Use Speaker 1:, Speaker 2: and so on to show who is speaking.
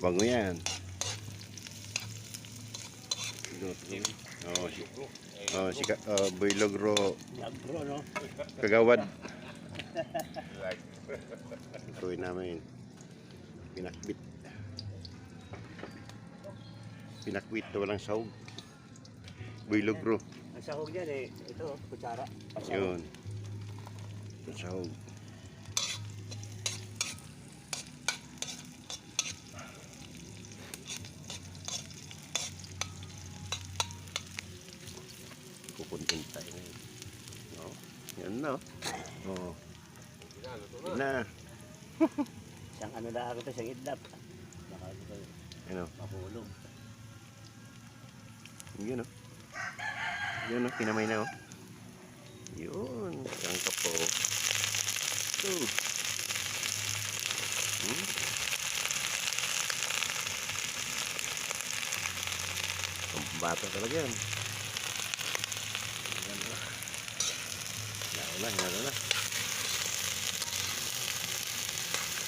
Speaker 1: Bango yan. Boy Logro.
Speaker 2: Lagro, no?
Speaker 1: Kagawad. Tuloy namin. Pinakbit. Pinakwit na walang sahog. Boy Logro.
Speaker 2: Ang sahog yan eh. Ito, kutsara.
Speaker 1: Yun. Sahog. Kukuntin tayo ngayon. Oh, yan na. Oh. Yan na.
Speaker 2: Isang ano na ako to, isang idlap. Baka ito
Speaker 1: Ano?
Speaker 2: mahulog.
Speaker 1: Yun o. Yun o, pinamay na o. Yun, tangkap po. So. Ang bata talaga yan. Yan o. Hinalo na.